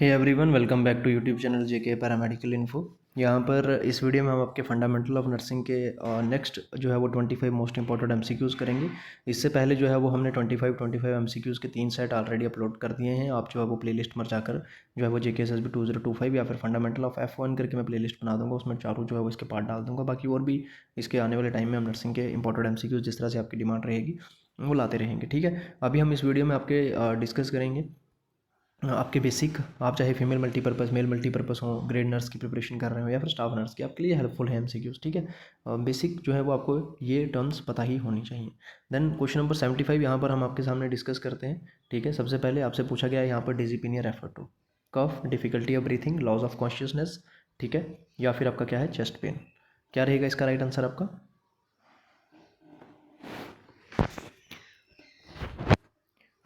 Hey everyone, welcome back to YouTube channel JK paramedical info. यहाँ पर इस video में हम आपके फंडामेंटल ऑफ नर्सिंग के नेक्स्ट जो है वो 25 मोस्ट इंपॉर्टेंट एमसीक्यूज़ करेंगे। इससे पहले जो है वो हमने 25 एमसीक्यूज़ के 3 सेट ऑलरेडी अपलोड कर दिए हैं। आप जो है वो प्लेलिस्ट में जाकर जो है वो जेके एस एस बी 2025 या फिर फंडामेंटल ऑफ F1 करके मैं प्लेलिस्ट बना दूँगा, उसमें चारों जो है वो इसके पार्ट डाल दूँगा। बाकी और भी इसके आने वाले टाइम में हम नर्सिंग के इंपॉर्टेंट एमसीक्यूज़ जिस तरह से आपकी डिमांड रहेगी वो लाते रहेंगे। ठीक है, अभी हम इस वीडियो में आपके डिस्कस करेंगे आपके बेसिक, आप चाहे फीमेल मल्टीपर्पज़ मेल मल्टीपर्पज़ हो, ग्रेड नर्स की प्रिपरेशन कर रहे हो या फिर स्टाफ नर्स की, आपके लिए हेल्पफुल है एमसीक्यूज़। ठीक है, बेसिक जो है वो आपको ये टर्म्स पता ही होनी चाहिए। देन क्वेश्चन नंबर 75 यहाँ पर हम आपके सामने डिस्कस करते हैं। ठीक है, सबसे पहले आपसे पूछा गया है यहाँ पर dyspnoea refer to cough, difficulty of breathing, loss of consciousness, ठीक है, या फिर आपका क्या है चेस्ट पेन। क्या रहेगा इसका राइट आंसर आपका?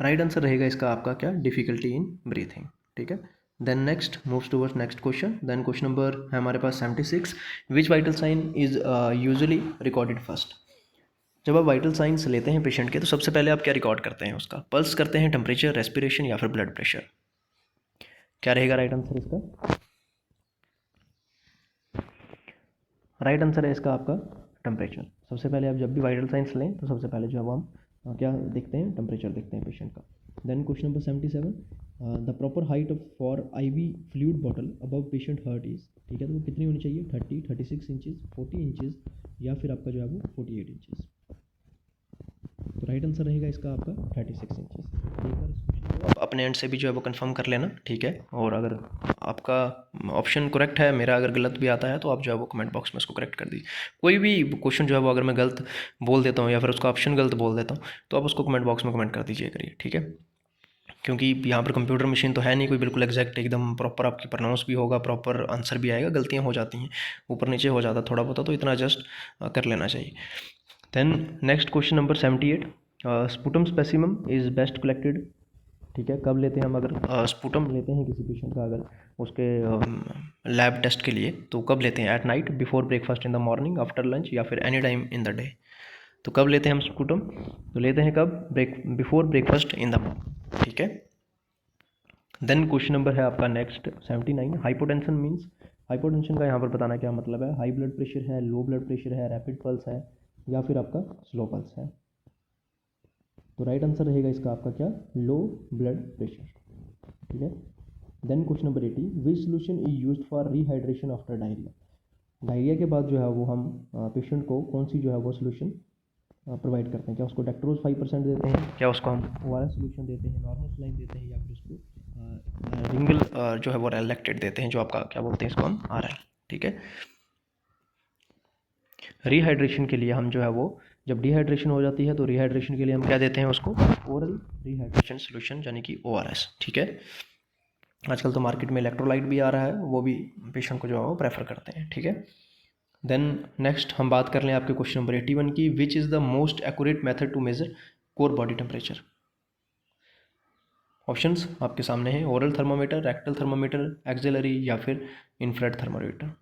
राइट आंसर रहेगा इसका आपका क्या? Difficulty in breathing. ठीक है, then next moves towards next question. Then question number है हमारे पास 76, which vital sign is usually recorded first. जब आप वाइटल साइंस लेते हैं पेशेंट के तो सबसे पहले आप क्या रिकॉर्ड करते हैं? उसका पल्स करते हैं, टेम्परेचर, रेस्पिरेशन या फिर ब्लड प्रेशर। क्या रहेगा राइट आंसर इसका? राइट आंसर है इसका आपका टेम्परेचर। सबसे पहले आप जब भी वाइटल साइंस लें तो सबसे पहले जो है वो हम क्या देखते हैं? टेम्परेचर देखते हैं पेशेंट का। Then question number 77, the proper height for IV fluid bottle above patient heart is. ठीक है, तो वो कितनी होनी चाहिए? 30, 36 इंचज़, 40 इंचज़ या फिर आपका जो है वो 48 इंचज़। तो राइट आंसर रहेगा इसका आपका 36 इंचज़। आप अपने एंड से भी जो है वो कंफर्म कर लेना। ठीक है, और अगर आपका ऑप्शन करेक्ट है, मेरा अगर गलत भी आता है तो आप जो है वो कमेंट बॉक्स में उसको करेक्ट कर दीजिए। कोई भी क्वेश्चन जो है वो अगर मैं गलत बोल देता हूँ या फिर उसका ऑप्शन गलत बोल देता हूँ तो आप उसको कमेंट बॉक्स में कमेंट कर दीजिए करिए। ठीक है, क्योंकि यहाँ पर कंप्यूटर मशीन तो है नहीं कोई बिल्कुल एग्जैक्ट एकदम प्रॉपर आपकी प्रोनाउंस भी होगा, प्रॉपर आंसर भी आएगा, गलतियाँ हो जाती हैं, ऊपर नीचे हो जाता थोड़ा बहुत, तो इतना एडजस्ट कर लेना चाहिए। Then next question number 78, sputum specimen is best collected. ठीक है, कब लेते हैं हम? अगर स्पुटम लेते हैं किसी पेशेंट का अगर उसके लैब टेस्ट के लिए तो कब लेते हैं? At night, before breakfast, in the morning, after lunch या फिर any time in the day. तो कब लेते हैं हम स्पुटम? तो लेते हैं कब? Before breakfast in the morning. ठीक है, देन क्वेश्चन नंबर है आपका नेक्स्ट 79, हाइपोटेंशन मीन्स। हाइपोटेंशन का यहाँ पर बताना क्या मतलब है? हाई ब्लड प्रेशर है, लो ब्लड प्रेशर है, रैपिड पल्स है या फिर आपका स्लो पल्स है। तो राइट आंसर रहेगा इसका आपका क्या? Low blood pressure. ठीक है, then question number 80, which solution is used for rehydration after diarrhoea. Diarrhoea के बाद जो है वो हम पेशेंट को कौन सी जो है वो सोल्यूशन प्रोवाइड करते हैं? क्या उसको डेक्ट्रोज 5% देते हैं, क्या उसको हम ORS सोल्यूशन देते हैं, नॉर्मल सलाइन देते हैं, या फिर उसको रिंगल जो है वो लैक्टेट देते हैं, जो आपका क्या बोलते हैं इसको हम RL। ठीक है, रिहाइड्रेशन के लिए हम जो है वो जब डिहाइड्रेशन हो जाती है तो रिहाइड्रेशन के लिए हम क्या देते हैं उसको? ओरल रिहाइड्रेशन सोल्यूशन यानी कि ORS। ठीक है, आजकल तो मार्केट में इलेक्ट्रोलाइट भी आ रहा है, वो भी पेशेंट को जो है वो प्रेफर करते हैं। ठीक है, देन नेक्स्ट हम बात कर लें आपके क्वेश्चन नंबर 81 की, which is the most accurate method to measure core body temperature. Options आपके सामने हैं, oral thermometer, rectal thermometer, axillary या फिर इंफ्रारेड थर्मोमीटर।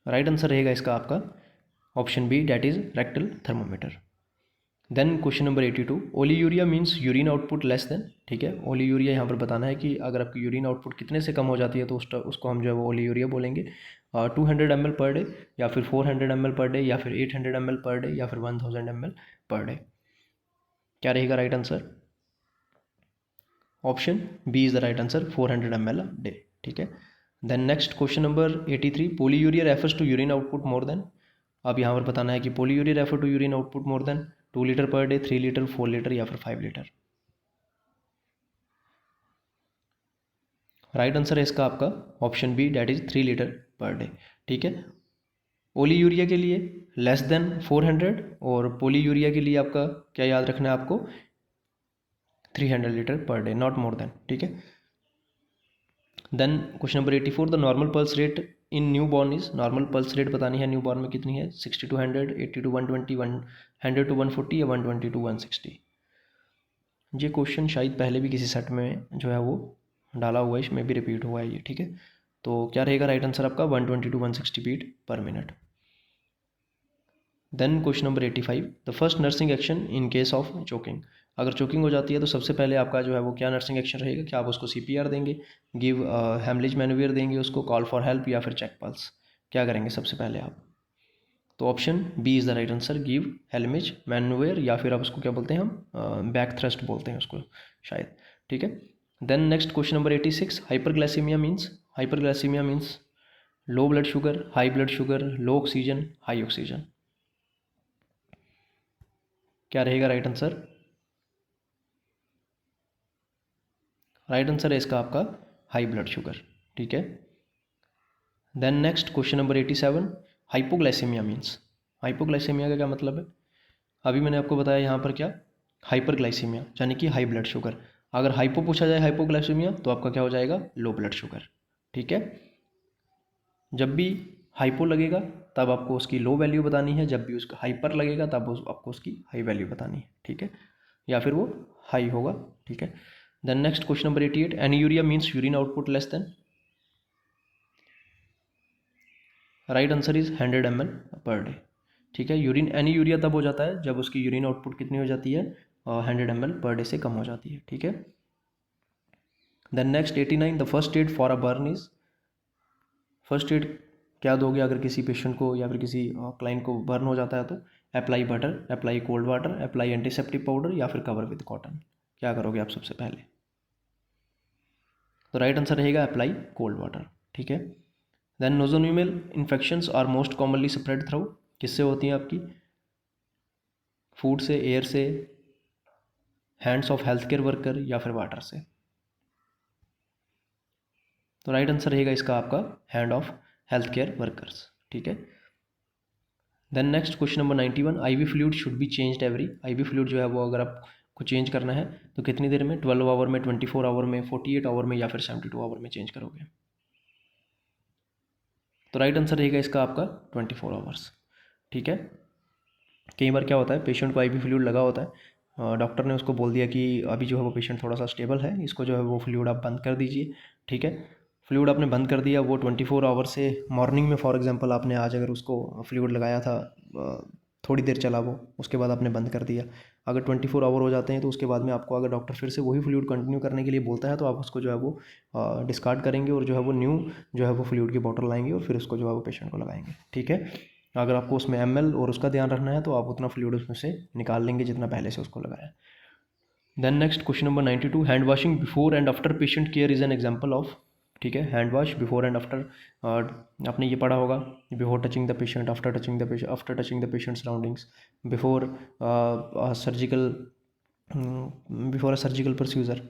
राइट आंसर रहेगा इसका आपका option B, that is rectal thermometer. Then question number 82, ओलीयूरिया means urine output less than. ठीक है, ओलीयूरिया यहाँ पर बताना है कि अगर आपकी यूरिन आउटपुट कितने से कम हो जाती है तो उसको हम जो है वो ओलीयूरिया बोलेंगे। 200 ml पर डे या फिर 400 ml पर डे या फिर 800 ml पर डे या फिर 1000 ml पर डे। क्या रहेगा right answer? Option b is the right answer, 400 ml day. ठीक है, then next question number 83, polyuria refers to urine output more than. अब यहाँ पर बताना है कि polyuria refer to urine output more than 2 litre per day, 3 litre, 4 litre या फिर 5 लीटर। राइट आंसर है इसका आपका option B, that is 3 litre per day. ठीक है, ओलीयूरिया के लिए लेस देन 400 और पोलीयूरिया के लिए आपका क्या याद रखना है आपको? 300 litre per day, not more than. ठीक है, then question number 84, the normal pulse rate in new born is. Normal pulse rate बतानी है न्यू बॉर्न में कितनी है? 60 to 100, 80 to 120, 100 to 140 या 120 to 160। ये क्वेश्चन शायद पहले भी किसी सेट में जो है वो डाला हुआ है, इसमें भी रिपीट हुआ है ये। ठीक है, तो क्या रहेगा राइट आंसर आपका? 120 to 160 beat per minute. Then question number 85, the first nursing action in case of choking. अगर चोकिंग हो जाती है तो सबसे पहले आपका जो है वो क्या नर्सिंग एक्शन रहेगा, क्या आप उसको CPR देंगे, गिव हेमरेज मैनोवियर देंगे उसको, कॉल फॉर हेल्प, या फिर चेक पल्स, क्या करेंगे सबसे पहले आप? तो option B is the right answer, give हेलमेज मैनोवेयर, या फिर आप उसको क्या बोलते हैं, हम बैक थ्रस्ट बोलते हैं उसको शायद। ठीक है, then next question number 86, hyperglycaemia means low blood sugar, high blood sugar, low oxygen, high oxygen, क्या रहेगा राइट आंसर? राइट आंसर है इसका आपका हाई ब्लड शुगर। ठीक है, then next question number 87, hypoglycaemia means, hypoglycaemia का क्या मतलब है? अभी मैंने आपको बताया यहाँ पर क्या, हाइपरग्लाइसीमिया यानी कि हाई ब्लड शुगर। अगर हाइपो पूछा जाए हाइपोग्लाइसीमिया तो आपका क्या हो जाएगा, लो ब्लड शुगर। ठीक है, जब भी हाइपो लगेगा तब आपको उसकी लो वैल्यू बतानी है, जब भी उसका हाइपर लगेगा तब आपको उसकी हाई वैल्यू बतानी है। ठीक है, या फिर वो हाई होगा। ठीक है, then next question number 88, anuria means urine output less than, right answer is 100 ml per day. ठीक है, यूरिन एनीयूरिया तब हो जाता है जब उसकी यूरिन आउटपुट कितनी हो जाती है, 100 ml पर डे से कम हो जाती है। ठीक है, then next 89, the first aid for a burn is, first aid क्या दोगे अगर किसी पेशेंट को या फिर किसी क्लाइंट को बर्न हो जाता है तो? Apply butter, apply cold water, apply antiseptic powder, या फिर कवर विद कॉटन, क्या करोगे आप सबसे पहले? तो राइट आंसर रहेगा अप्लाई कोल्ड वाटर। ठीक है, then nosocomial infections are most commonly spread through, किससे होती हैं आपकी? फूड से, एयर से, hands of health care worker, या फिर वाटर से? तो राइट आंसर रहेगा इसका आपका hand of health care workers. ठीक है, then next question number 91, IV fluid should be changed every, IV fluid जो है वो अगर आपको चेंज करना है तो कितनी देर में, 12 आवर में, 24 आवर में, 48 आवर में, या फिर 72 आवर में चेंज करोगे? तो राइट आंसर रहेगा इसका आपका 24 आवर्स। ठीक है, कई बार क्या होता है, पेशेंट को आईवी फ्लूइड लगा होता है, डॉक्टर ने उसको बोल दिया कि अभी जो है वो पेशेंट थोड़ा सा स्टेबल है, इसको जो है वो फ्लूइड आप बंद कर दीजिए। ठीक है, फ्लूइड आपने बंद कर दिया, वो 24 आवर से मॉर्निंग में फॉर एग्जांपल आपने आज अगर उसको फ्लूइड लगाया था, थोड़ी देर चला वो, उसके बाद आपने बंद कर दिया, अगर 24 आवर हो जाते हैं तो उसके बाद में आपको अगर डॉक्टर फिर से वही फ्लूइड कंटिन्यू करने के लिए बोलता है तो आप उसको जो है वो डिस्कार्ड करेंगे और जो है वो न्यू जो है वो फ्लूइड की बॉटल लाएंगे और फिर उसको जो है वो पेशेंट को लगाएंगे। ठीक है, अगर आपको उसमें ml और उसका ध्यान रखना है तो आप उतना फ्लूइड उसमें से निकाल लेंगे जितना पहले से उसको लगाया। Then next question number 92, hand washing before and after patient care is an example of, ठीक है, hand wash before and after, आपने ये पढ़ा होगा, before touching the patient, after touching the patient, after touching the patient surroundings, before surgical, before a surgical procedure.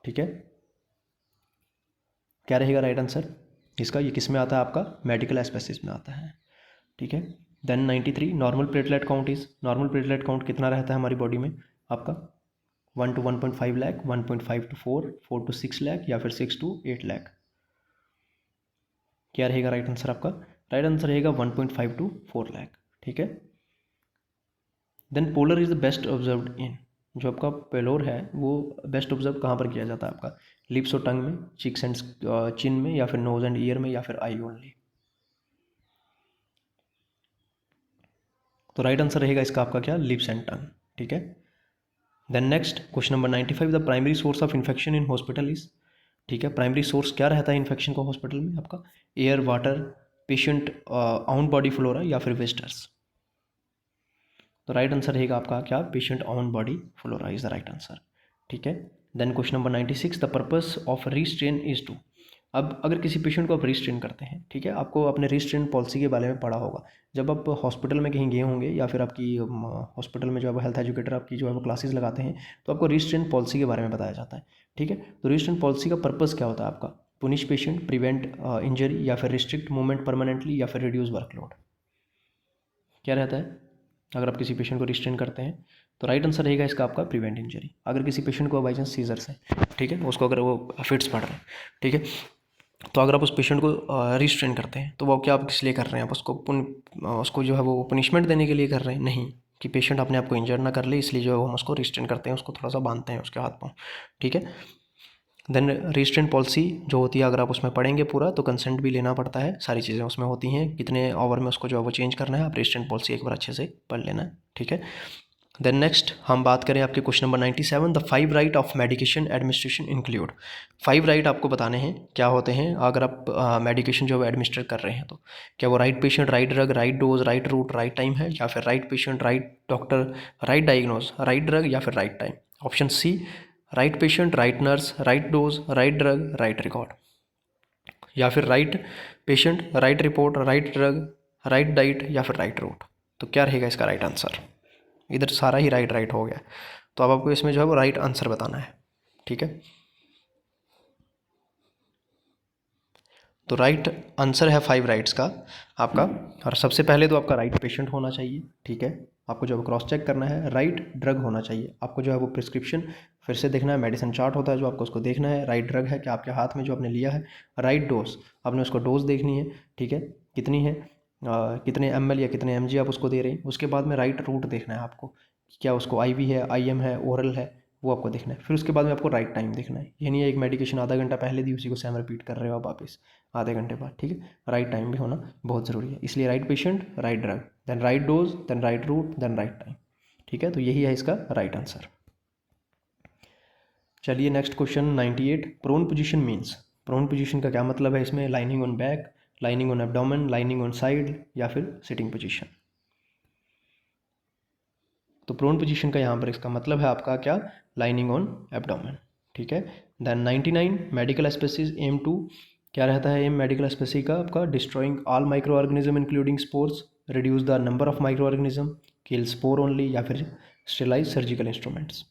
ठीक है, क्या रहेगा राइट आंसर इसका? ये किस में आता है आपका, मेडिकल एस्पेसिस में आता है। ठीक है, then 93, normal platelet count is, normal platelet count कितना रहता है हमारी बॉडी में आपका? 1 to 1.5 lakh, 1.5 to 4, 4 to 6 lakh, या फिर 6 to 8 लाख, क्या रहेगा राइट आंसर आपका? राइट आंसर रहेगा 1.5 to 4 लाख। ठीक है, then pallor is the best observed in, जो आपका पेलोर है वो बेस्ट ऑब्जर्व कहाँ पर किया जाता है आपका? लिप्स और टंग में, चिक्स एंड चिन में, या फिर नोज एंड ईयर में, या फिर आई ओनली? तो राइट आंसर रहेगा इसका आपका क्या, लिप्स एंड टंग। ठीक है, then next question number 95, the primary source of infection in hospital is, ठीक है, प्राइमरी सोर्स क्या रहता है इन्फेक्शन का हॉस्पिटल में आपका? Air, water, patient on body flora, या फिर विजिटर्स? तो राइट आंसर रहेगा आपका क्या, patient on body flora is the right answer. ठीक है, then question number 96, the purpose of restrain is to, अब अगर किसी पेशेंट को आप रीस्ट्रेन करते हैं, ठीक है, आपको अपने रीस्ट्रेन पॉलिसी के बारे में पढ़ा होगा, जब आप हॉस्पिटल में कहीं गए होंगे या फिर आपकी हॉस्पिटल में जो है हेल्थ एजुकेटर आपकी जो है वो क्लासेस लगाते हैं तो आपको रीस्ट्रेन पॉलिसी के बारे में बताया जाता है। ठीक है, तो रीस्ट्रेन पॉलिसी का पर्पस क्या होता है आपका? पुनिश पेशेंट, प्रिवेंट इंजरी, या फिर रिस्ट्रिक्ट मूवमेंट परमानेंटली, या फिर रिड्यूस वर्कलोड, क्या रहता है अगर आप किसी पेशेंट को रिस्ट्रेन करते हैं? तो राइट आंसर रहेगा इसका आपका प्रिवेंट इंजरी। अगर किसी पेशेंट को बाई चांस सीजर्स है, ठीक है, उसको अगर वो फिट्स पड़ रहे हैं, ठीक है, तो अगर आप उस पेशेंट को रिस्ट्रेन करते हैं तो वो क्या आप किस लिए कर रहे हैं? आप उसको जो है वो पनिशमेंट देने के लिए कर रहे हैं? नहीं, कि पेशेंट अपने आप को इंजर्ड ना कर ले इसलिए जो है वो हम उसको रिस्ट्रेन करते हैं, उसको थोड़ा सा बांधते हैं उसके हाथ पाँव। ठीक है, देन रिस्ट्रेन पॉलिसी जो होती है अगर आप उसमें पढ़ेंगे पूरा तो कंसेंट भी लेना पड़ता है, सारी चीज़ें उसमें होती हैं, कितने आवर में उसको जो है वो चेंज करना है, आप रिस्ट्रेन पॉलिसी एक बार अच्छे से पढ़ लेना है। ठीक है, देन नेक्स्ट हम बात करें आपके question number 97, the 5 right of medication administration include. 5 right आपको बताने हैं क्या होते हैं अगर आप मेडिकेशन जो है एडमिनिस्टर कर रहे हैं तो। क्या वो right patient, right drug, right dose, right route, right time है, या फिर right patient, right doctor, right diagnose, right drug, या फिर right time. Option c, right patient, right nurse, right dose, right drug, right record, या फिर right patient, right report, right drug, right diet, या फिर right root. तो क्या रहेगा इसका राइट आंसर? इधर सारा ही राइट हो गया, तो अब आपको इसमें जो है वो राइट आंसर बताना है। ठीक है, तो राइट आंसर है 5 राइट्स का आपका। और सबसे पहले तो आपका राइट पेशेंट होना चाहिए। ठीक है, आपको जो है क्रॉस चेक करना है। राइट ड्रग होना चाहिए, आपको जो है वो प्रिस्क्रिप्शन फिर से देखना है, मेडिसिन चार्ट होता है जो आपको उसको देखना है। राइट ड्रग है कि आपके हाथ में जो आपने लिया है। राइट डोज, आपने उसको डोज देखनी है। ठीक है, कितनी है, कितने ml या कितने mg आप उसको दे रहे हैं। उसके बाद में राइट रूट देखना है आपको, क्या उसको IV है, IM है, ओरल है, वो आपको देखना है। फिर उसके बाद में आपको राइट टाइम देखना है। ये नहीं है एक मेडिकेशन आधा घंटा पहले दी उसी को सेम रिपीट कर रहे हो आप वापस आधे घंटे बाद। ठीक है, राइट टाइम भी होना बहुत ज़रूरी है। इसलिए right patient, right drug, then right dose, then right route, then right time. ठीक है, तो यही है इसका राइट आंसर। चलिए next question 98, prone position means. Prone position का क्या मतलब है इसमें? Lining on back, lining on abdomen, lining on side, या फिर सिटिंग पोजीशन। तो प्रोन पोजीशन का यहाँ पर इसका मतलब है आपका क्या? Lining on abdomen. ठीक है, then 99, medical asepsis aim to. क्या रहता है एम मेडिकल स्पेसिस का आपका? Destroying all microorganism including spores, reduce the number of microorganism, kill spore only, या फिर sterilise surgical instruments.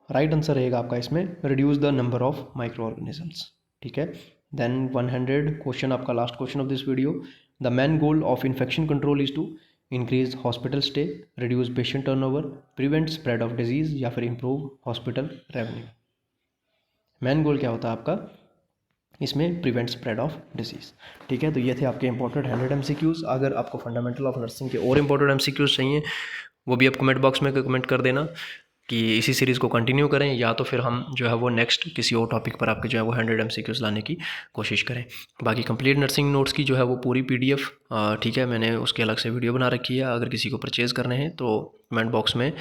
Right answer रहेगा आपका इसमें reduce the number of microorganisms. ठीक है, देन 100 क्वेश्चन आपका last question of this video, the main goal of infection control is to increase hospital stay, reduce patient turnover, prevent spread of disease, या फिर improve hospital revenue. Main goal क्या होता है आपका इसमें? Prevent spread of disease. ठीक है, तो ये थे आपके इंपॉर्टेंट 100 MCQs। अगर आपको फंडामेंटल ऑफ नर्सिंग के और इंपॉर्टेंट MCQs चाहिए वो भी आप कमेंट बॉक्स में कमेंट कर देना कि इसी सीरीज़ को कंटिन्यू करें, या तो फिर हम जो है वो नेक्स्ट किसी और टॉपिक पर आपके जो है वो 100 MCQs लाने की कोशिश करें। बाकी कंप्लीट नर्सिंग नोट्स की जो है वो पूरी PDF ठीक है, मैंने उसके अलग से वीडियो बना रखी है। अगर किसी को परचेज़ करने हैं तो कमेंट बॉक्स में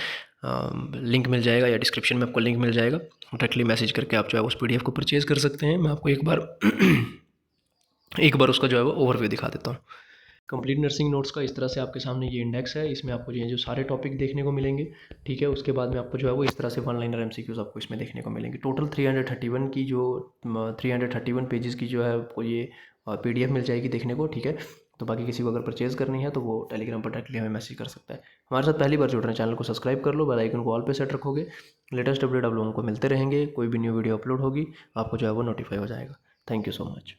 लिंक मिल जाएगा, या डिस्क्रिप्शन में आपको लिंक मिल जाएगा। डायरेक्टली मैसेज करके आप जो है उस PDF को परचेज़ कर सकते हैं। मैं आपको एक बार उसका जो है वो ओवरव्यू दिखा देता हूँ। कंप्लीट नर्सिंग नोट्स का इस तरह से आपके सामने ये इंडेक्स है, इसमें आपको जो सारे टॉपिक देखने को मिलेंगे। ठीक है, उसके बाद में आपको जो है वो इस तरह से वन लाइनर MCQs आपको इसमें देखने को मिलेंगे। टोटल 331 की जो 331 पेजेस की जो है आपको ये PDF मिल जाएगी देखने को। ठीक है, तो बाकी किसी को अगर परचेज़ करनी है तो वो टेलीग्राम पर डायरेक्टली हमें मैसेज कर सकता है। हमारे साथ पहली बार जुड़ रहे हैं, चैनल को सब्सक्राइब कर लो, बेल आइकन को ऑल पे सेट रखोगे, लेटेस्ट अपडेट आप लोगों को मिलते रहेंगे। कोई भी न्यू वीडियो अपलोड होगी आपको जो है वो नोटिफाई हो जाएगा। Thank you so much.